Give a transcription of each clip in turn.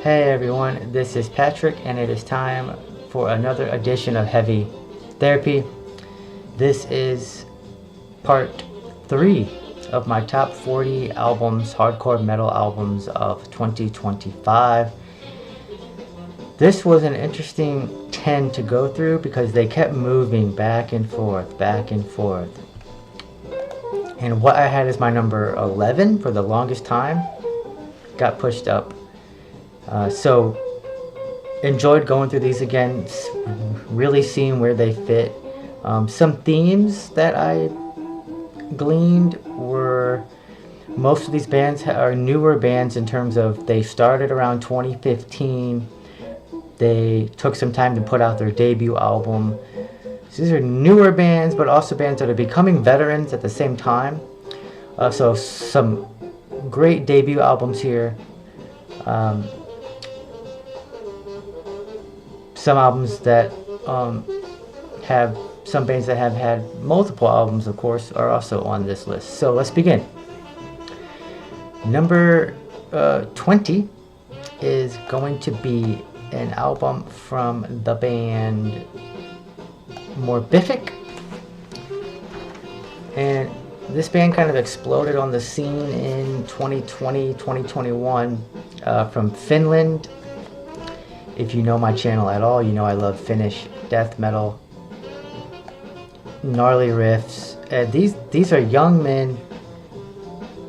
Hey everyone, this is Patrick and it is time for another edition of Heavy Therapy. This is part 3 of my top 40 albums, hardcore metal albums of 2025. This was an interesting 10 to go through because they kept moving back and forth. And what I had as my number 11 for the longest time got pushed up. So enjoyed going through these again, really seeing where they fit. Some themes that I gleaned were most of these bands are newer bands in terms of they started around 2015. They took some time to put out their debut album. So these are newer bands, but also bands that are becoming veterans at the same time. So some great debut albums here. Some albums that have some bands that have had multiple albums, of course, are also on this list. So let's begin. Number 20 is going to be an album from the band Morbific. And this band kind of exploded on the scene in 2020, 2021 from Finland. If you know my channel at all, you know I love Finnish death metal, gnarly riffs. These are young men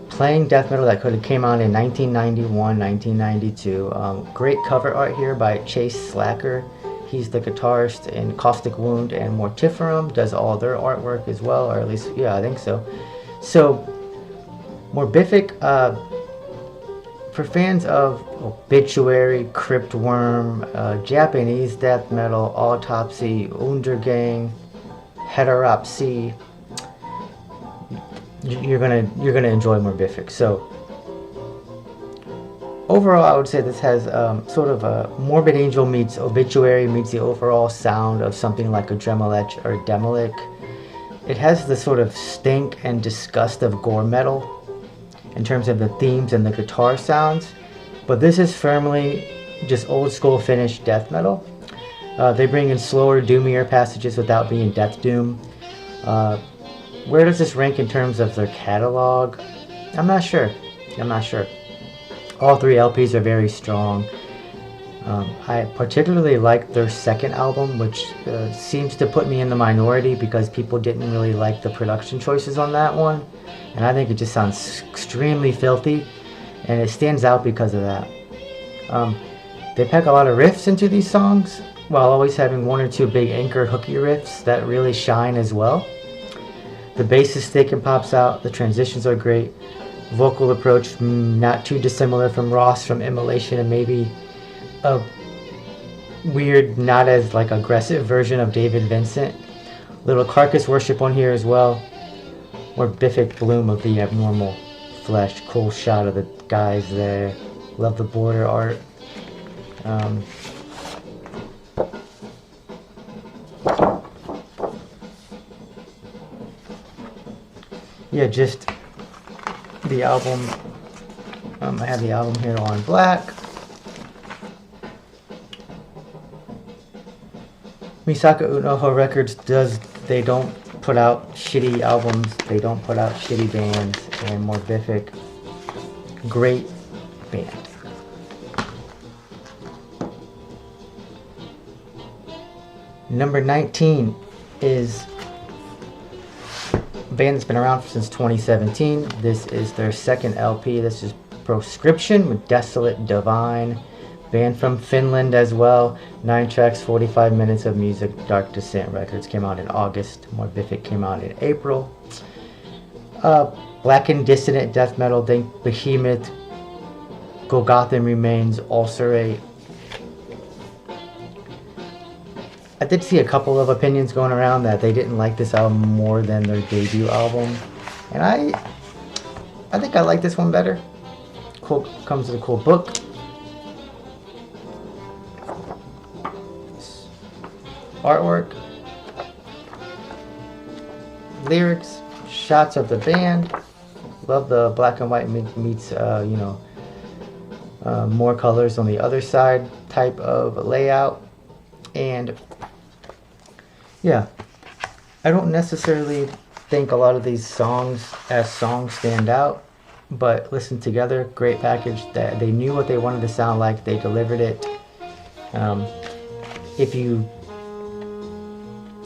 playing death metal that could have came out in 1991, 1992. Great cover art here by Chase Slacker. He's the guitarist in Caustic Wound and Mortiferum, does all their artwork as well, or at least, yeah, I think so. So, Morbific, for fans of Obituary, Cryptworm, Japanese death metal, Autopsy, Undergang, Heteropsy, you're gonna enjoy Morbific. So overall, I would say this has sort of a Morbid Angel meets Obituary meets the overall sound of something like a Dremolech or Demolic. It has the sort of stink and disgust of gore metal in terms of the themes and the guitar sounds, but this is firmly just old school Finnish death metal. They bring in slower, doomier passages without being death doom. Where does this rank in terms of their catalog? I'm not sure. All 3 LPs are very strong. I particularly like their second album, which seems to put me in the minority because people didn't really like the production choices on that one. And I think it just sounds extremely filthy, and it stands out because of that. They pack a lot of riffs into these songs, while always having 1 or 2 big anchor hooky riffs that really shine as well. The bass is thick and pops out, the transitions are great. Vocal approach, not too dissimilar from Ross from Immolation, and maybe a weird, not as like aggressive version of David Vincent. Little Carcass worship on here as well. Morbific bloom of the abnormal flesh. Cool shot of the guys there. Love the border art. Yeah, just the album. I have the album here on black. Misaka Unoho Records they don't put out shitty albums, they don't put out shitty bands, and Morbific, great band. Number 19 is a band that's been around since 2017. This is their second LP. This is Proscription with Desolate Divine. Band from Finland as well. 9 tracks, 45 minutes of music. Dark Descent Records came out in August. Morbific came out in April. Black and Dissonant death metal. Think Behemoth, Golgotha Remains, Ulcerate. I did see a couple of opinions going around that they didn't like this album more than their debut album, and I think I like this one better. Cool, comes with a cool book. Artwork, lyrics, shots of the band. Love the black and white meets more colors on the other side type of layout. And yeah, I don't necessarily think a lot of these songs stand out, but listen together, great package. That they knew what they wanted to sound like, they delivered it. If you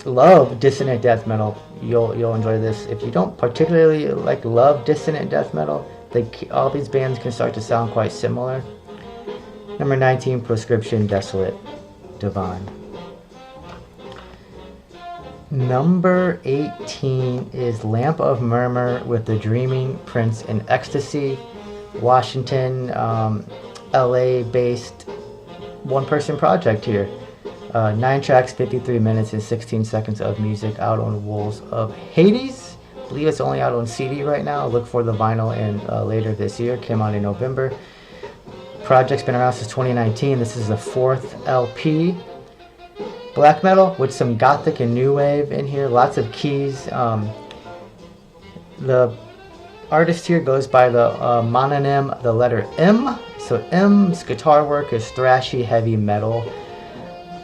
love dissonant death metal, you'll enjoy this. If you don't particularly love dissonant death metal, all these bands can start to sound quite similar. Number 19, Proscription, Desolate Divine. Number 18 is Lamp of Murmur with the Dreaming Prince in Ecstasy. Washington, LA based one-person project here. 9 tracks, 53 minutes and 16 seconds of music, out on Wolves of Hades. I believe it's only out on CD right now. Look for the vinyl in later this year. Came out in November. Project's been around since 2019. This is the 4th LP. Black metal with some gothic and new wave in here. Lots of keys. The artist here goes by the mononym, the letter M. So M's guitar work is thrashy heavy metal.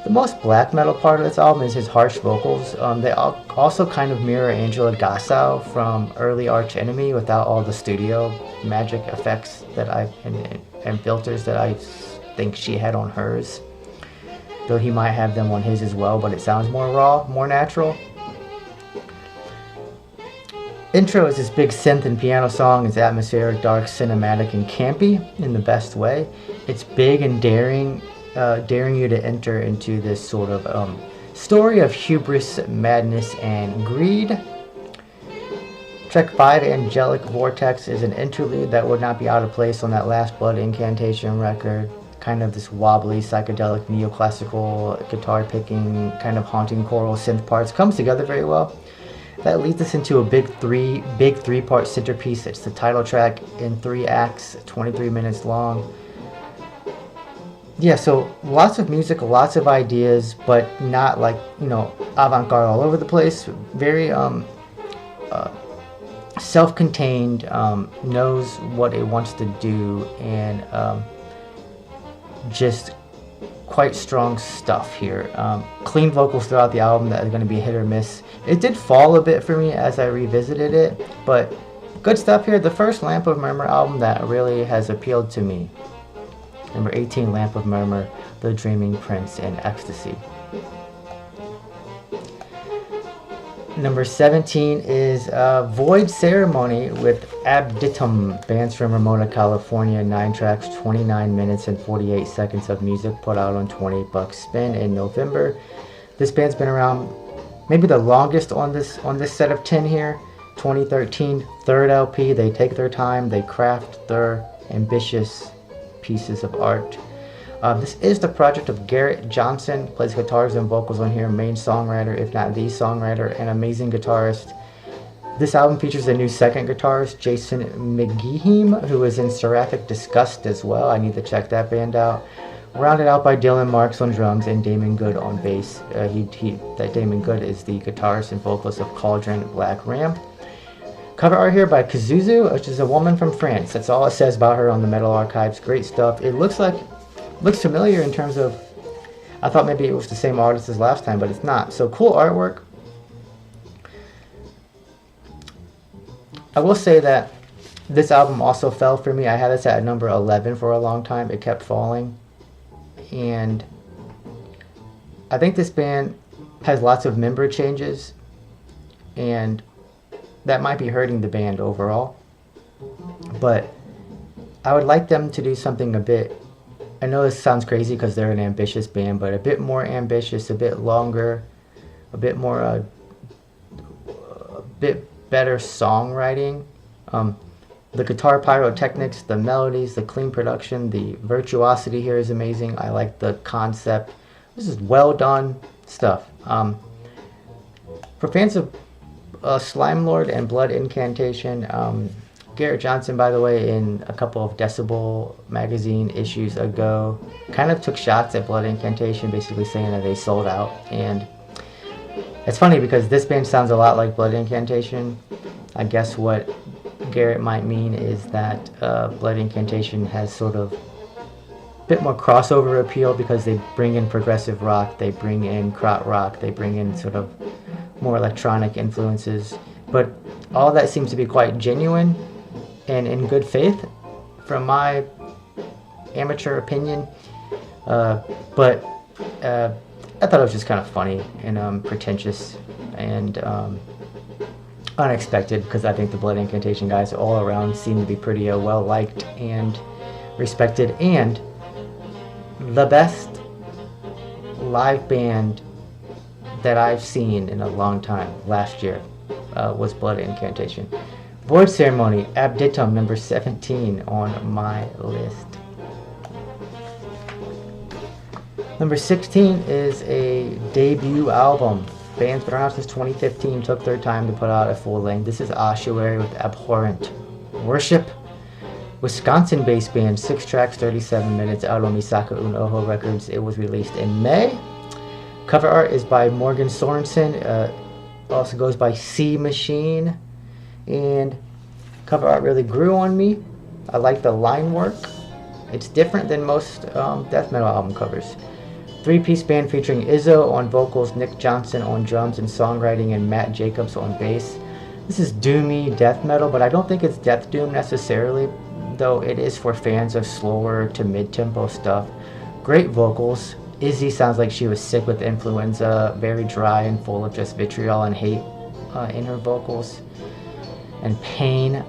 The most black metal part of this album is his harsh vocals. They also kind of mirror Angela Gossow from early Arch Enemy without all the studio magic effects that and filters that I think she had on hers. Though he might have them on his as well, but it sounds more raw, more natural. Intro is this big synth and piano song. It's atmospheric, dark, cinematic, and campy in the best way. It's big and daring you to enter into this sort of story of hubris, madness, and greed. Track 5, Angelic Vortex, is an interlude that would not be out of place on that last Blood Incantation record. Kind of this wobbly, psychedelic, neoclassical guitar picking, kind of haunting choral synth parts. Comes together very well. That leads us into a big three-part centerpiece. It's the title track in 3 acts, 23 minutes long. Yeah, so lots of music, lots of ideas, but not avant-garde all over the place. Very self-contained, knows what it wants to do, and just quite strong stuff here. Clean vocals throughout the album that are going to be hit or miss. It did fall a bit for me as I revisited it, but good stuff here. The first Lamp of Murmur album that really has appealed to me. Number 18, Lamp of Murmur, The Dreaming Prince in Ecstasy. Number 17 is Void Ceremony with Abditum. Bands from Ramona, California. 9 tracks, 29 minutes and 48 seconds of music, put out on $20 spin in November. This band's been around maybe the longest on this set of 10 here. 2013, 3rd LP. They take their time. They craft their ambitious pieces of art. This is the project of Garrett Johnson, plays guitars and vocals on here, main songwriter, if not the songwriter, and amazing guitarist. This album features a new second guitarist, Jason McGeehan, who is in Seraphic Disgust as well. I need to check that band out. Rounded out by Dylan Marks on drums and Damon Good on bass. That Damon Good is the guitarist and vocalist of Cauldron Black Ram. Cover art here by Kazuzu, which is a woman from France. That's all it says about her on the Metal Archives. Great stuff. It looks familiar in terms of, I thought maybe it was the same artist as last time, but it's not. So cool artwork. I will say that this album also fell for me. I had this at number 11 for a long time. It kept falling. And I think this band has lots of member changes, and that might be hurting the band overall. But I would like them to do something a bit, I know this sounds crazy because they're an ambitious band, but a bit more ambitious, a bit longer, a bit more, a bit better songwriting. The guitar pyrotechnics, the melodies, the clean production, the virtuosity here is amazing. I like the concept. This is well done stuff. For fans of Slime Lord and Blood Incantation, Garrett Johnson, by the way, in a couple of Decibel magazine issues ago, kind of took shots at Blood Incantation, basically saying that they sold out. And it's funny because this band sounds a lot like Blood Incantation. I guess what Garrett might mean is that Blood Incantation has sort of bit more crossover appeal because they bring in progressive rock, they bring in krautrock rock, they bring in sort of more electronic influences. But all that seems to be quite genuine and in good faith, from my amateur opinion. But I thought it was just kind of funny and pretentious and unexpected, because I think the Blood Incantation guys all around seem to be pretty well liked and respected, and the best live band that I've seen in a long time last year was Blood Incantation. Void Ceremony, Abditum, number 17 on my list. Number 16 is a debut album. Band's been around since 2015, took their time to put out a full length. This is Ossuary with Abhorrent Worship. Wisconsin-based band, 6 tracks, 37 minutes, out on Misaka Un Oho Records. It was released in May. Cover art is by Morgan Sorensen. Also goes by C Machine. And cover art really grew on me. I like the line work. It's different than most death metal album covers. 3-piece band featuring Izzo on vocals, Nick Johnson on drums and songwriting, and Matt Jacobs on bass. This is doomy death metal, but I don't think it's death doom necessarily, though it is for fans of slower to mid-tempo stuff. Great vocals. Izzy sounds like she was sick with influenza, very dry and full of just vitriol and hate in her vocals, and pain.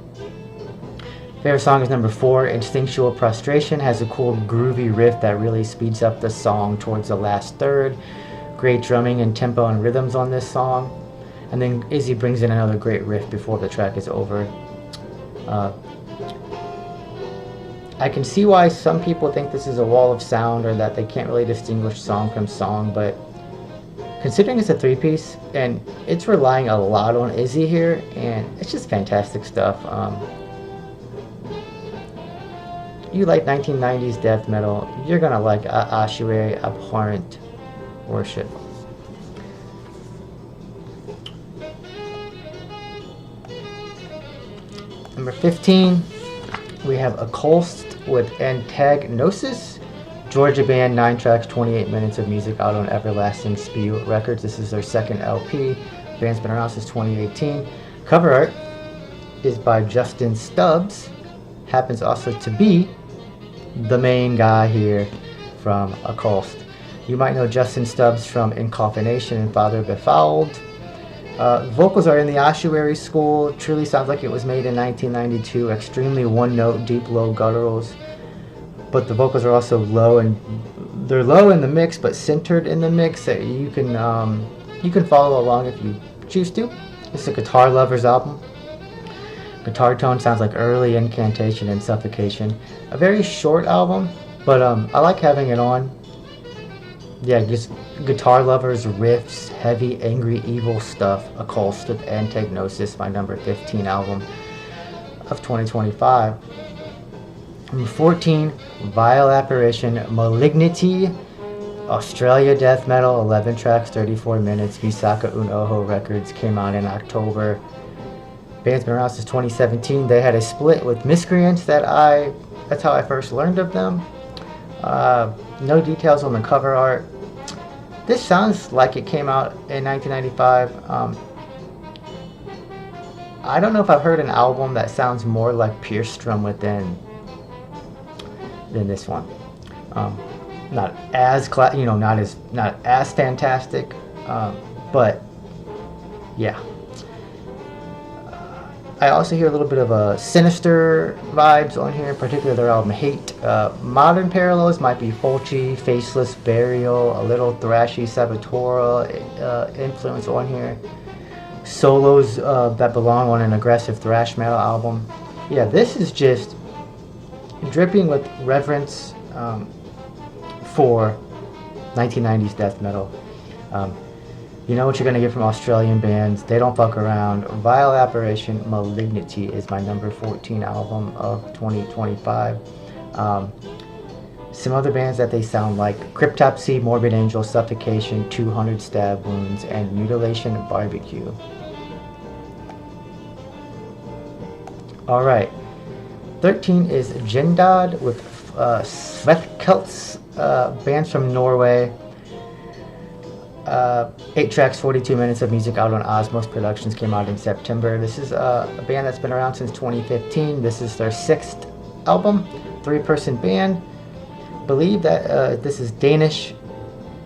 Favorite song is number 4, Instinctual Prostration. Has a cool groovy riff that really speeds up the song towards the last third. Great drumming and tempo and rhythms on this song. And then Izzy brings in another great riff before the track is over. I can see why some people think this is a wall of sound, or that they can't really distinguish song from song, but considering it's a 3-piece, and it's relying a lot on Izzy here, and it's just fantastic stuff. You like 1990s death metal, you're gonna like Ossuary Abhorrent Worship. Number 15, we have Occulst with Antagnosis. Georgia band, 9 tracks, 28 minutes of music, out on Everlasting Spew Records. This is their second LP. Band's been around since 2018. Cover art is by Justin Stubbs. Happens also to be the main guy here from Occulst. You might know Justin Stubbs from Incoffination and Father Befouled. Vocals are in the Ossuary school. Truly sounds like it was made in 1992. Extremely one-note, deep, low gutturals. But the vocals are also low, and they're low in the mix, but centered in the mix. So you can follow along if you choose to. It's a Guitar Lovers album. Guitar tone sounds like early Incantation and Suffocation. A very short album, but I like having it on. Yeah, just Guitar Lovers, riffs, heavy, angry, evil stuff. Occulst with Antagnosis, my number 15 album of 2025. Number 14, Vile Apparition, Malignity, Australia death metal, 11 tracks, 34 minutes. Misaka Un Oho Records, came out in October. Band's been around since 2017. They had a split with Miscreants that's how I first learned of them. No details on the cover art. This sounds like it came out in 1995. I don't know if I've heard an album that sounds more like Pierce From Within than this one. Not as not as fantastic, but yeah. I also hear a little bit of a Sinister vibes on here, particularly their album Hate. Modern parallels might be Fulci, Faceless Burial, a little thrashy Sepultura influence on here. Solos that belong on an aggressive thrash metal album. Yeah, this is just dripping with reverence for 1990s death metal. You know what you're going to get from Australian bands. They don't fuck around. Vile Apparition, Malignity is my number 14 album of 2025. Some other bands that they sound like: Cryptopsy, Morbid Angel, Suffocation, 200 Stab Wounds, and Mutilation Barbecue. Alright. 13 is Jindad with Svetkelts, bands from Norway. 8 tracks, 42 minutes of music out on Osmos Productions, came out in September. This is a band that's been around since 2015. This is their 6th album, 3-person band. Believe that this is Danish.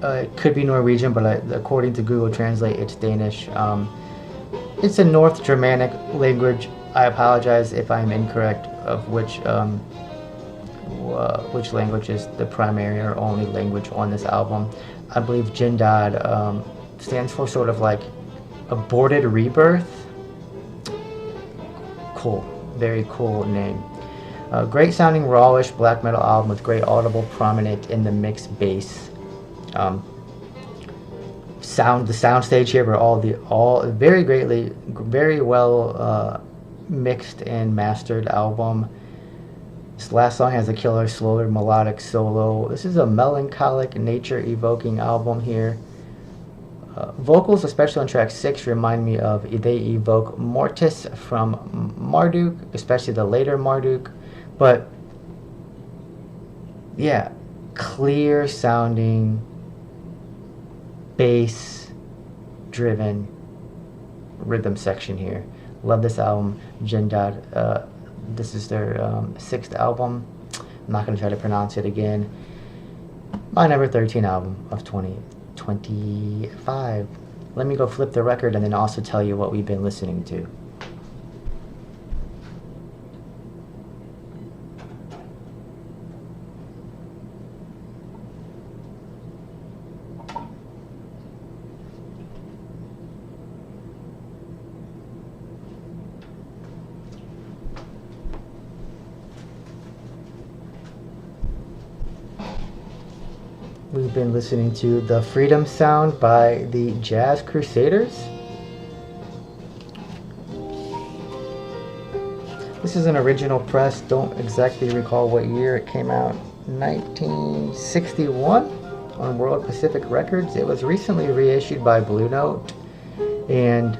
It could be Norwegian, but according to Google Translate, it's Danish. It's a North Germanic language. I apologize if I'm incorrect of which language is the primary or only language on this album. I believe Jindad stands for sort of like aborted rebirth. Cool, very cool name. Great sounding rawish black metal album with great audible, prominent in the mix bass. The sound stage here were all very well mixed and mastered album. This last song has a killer, slower, melodic solo. This is a melancholic, nature-evoking album here. Vocals, especially on track 6, remind me of they evoke Mortis from Marduk, especially the later Marduk. But yeah, clear sounding, bass-driven rhythm section here. Love this album, Jindad. This is their 6th album. I'm not going to try to pronounce it again. My number 13 album of 2025. Let me go flip the record and then also tell you what we've been listening to. We've been listening to The Freedom Sound by the Jazz Crusaders. This is an original press. Don't exactly recall what year it came out. 1961 on World Pacific Records. It was recently reissued by Blue Note, and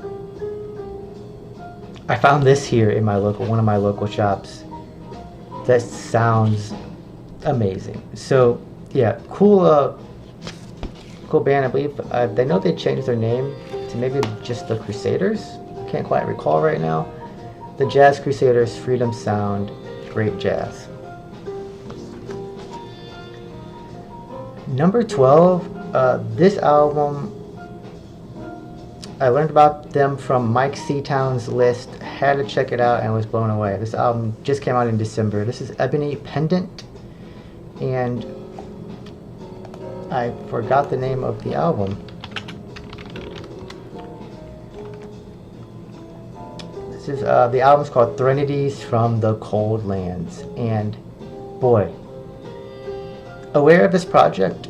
I found this here in one of my local shops. That sounds amazing. So yeah, cool band. I believe they know they changed their name to maybe just the Crusaders. Can't quite recall right now. The Jazz Crusaders, Freedom Sound, great jazz. Number 12, this album, I learned about them from Mike Seatown's list, had to check it out and was blown away. This album just came out in December. This is Ebony Pendant, and I forgot the name of the album. This is the album's called Threnodies from the Cold Lands, and boy, aware of this project,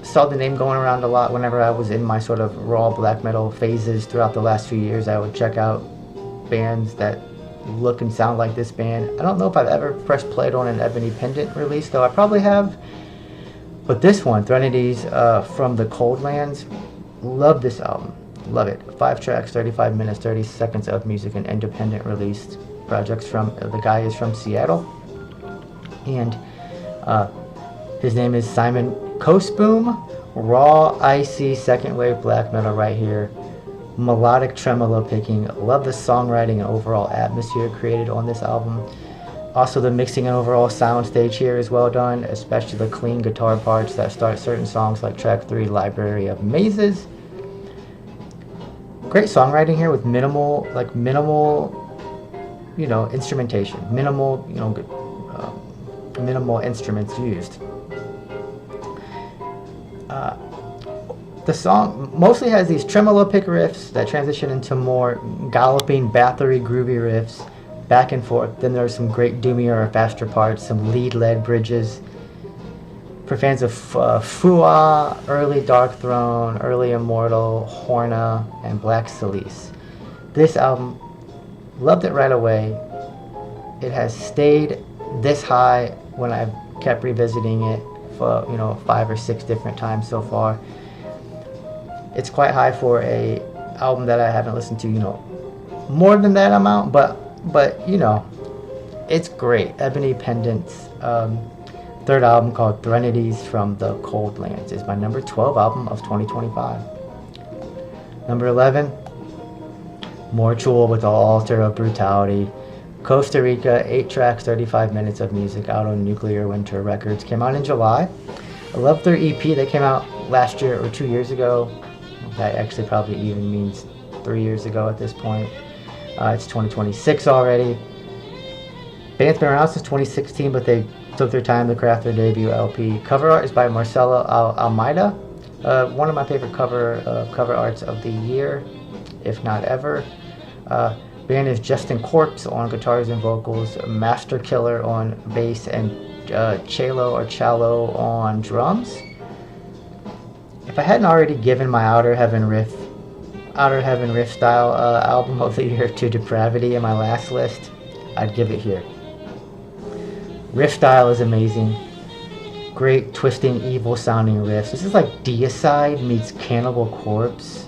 saw the name going around a lot whenever I was in my sort of raw black metal phases throughout the last few years. I would check out bands that look and sound like this band. I don't know if I've ever pressed play on an Ebony Pendant release, though I probably have. But this one, Threnodies from the Cold Lands, love this album. Love it. 5 tracks, 35 minutes, 30 seconds of music, and independent released projects from, the guy is from Seattle. And his name is Simon Kosboom. Raw, icy, second wave black metal right here. Melodic tremolo picking. Love the songwriting and overall atmosphere created on this album. Also, the mixing and overall sound stage here is well done, especially the clean guitar parts that start certain songs like track 3, Library of Mazes. Great songwriting here with minimal, instrumentation. Minimal instruments used. The song mostly has these tremolo pick riffs that transition into more galloping, battery, groovy riffs. Back and forth. Then there's some great doomier or faster parts, some lead-led bridges. For fans of Fua, early Dark Throne, early Immortal, Horna, and Black Silice. This album, loved it right away. It has stayed this high when I've kept revisiting it for 5 or 6 different times so far. It's quite high for a album that I haven't listened to, more than that amount, but it's great. Ebony Pendants. Third album, called Threnodies from the Cold Lands, is my number 12 album of 2025. Number 11, Mortual with the Altar of Brutality. Costa Rica, 8 tracks, 35 minutes of music, out on Nuclear Winter Records. Came out in July. I love their EP. They came out last year or 2 years ago. That actually probably even means 3 years ago at this point. It's 2026 already. Band's been around since 2016, but they took their time to craft their debut LP. Cover art is by Marcelo Almeida. One of my favorite cover arts of the year, if not ever. Band is Justin Corpse on guitars and vocals, Master Killer on bass, and Chalo on drums. If I hadn't already given my Outer Heaven riff style album of the year to Depravity in my last list, I'd give it here. Riff style is amazing. Great twisting, evil sounding riffs. This is like Deicide meets Cannibal Corpse.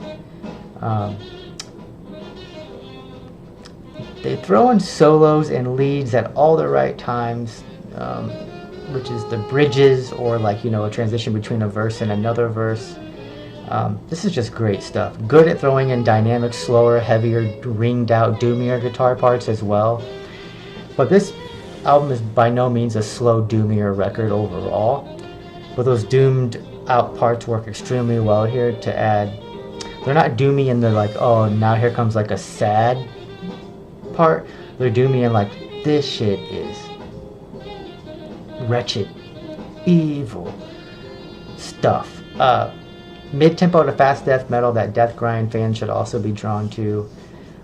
They throw in solos and leads at all the right times, which is the bridges or like, a transition between a verse and another verse. This is just great stuff. Good at throwing in dynamic, slower, heavier, ringed out, doomier guitar parts as well. But this album is by no means a slow, doomier record overall. But those doomed out parts work extremely well here to add. They're not doomy in the like, oh, now here comes like a sad part. They're doomy in like, this shit is wretched, evil stuff. Mid-tempo to fast death metal that death grind fans should also be drawn to.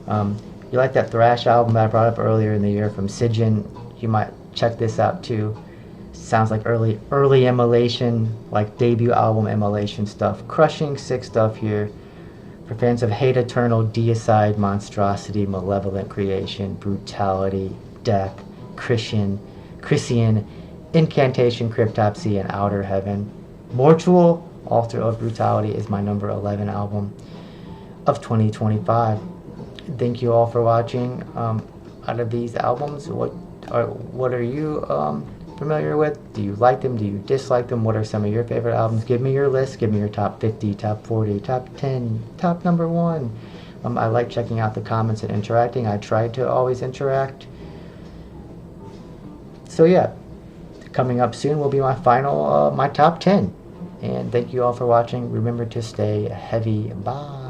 You like that thrash album that I brought up earlier in the year from Sigen, you might check this out too. Sounds like early Immolation, like debut album Immolation stuff. Crushing, sick stuff here. For fans of Hate Eternal, Deicide, Monstrosity, Malevolent Creation, Brutality, Death, Christian, Incantation, Cryptopsy, and Outer Heaven. Mortual, Altar of Brutality, is my number 11 album of 2025. Thank you all for watching. Out of these albums, what are you familiar with? Do you like them? Do you dislike them? What are some of your favorite albums? Give me your list. Give me your top 50, top 40, top 10, top number 1. I like checking out the comments and interacting. I try to always interact. So yeah, coming up soon will be my final, my top 10. And thank you all for watching. Remember to stay heavy. Bye.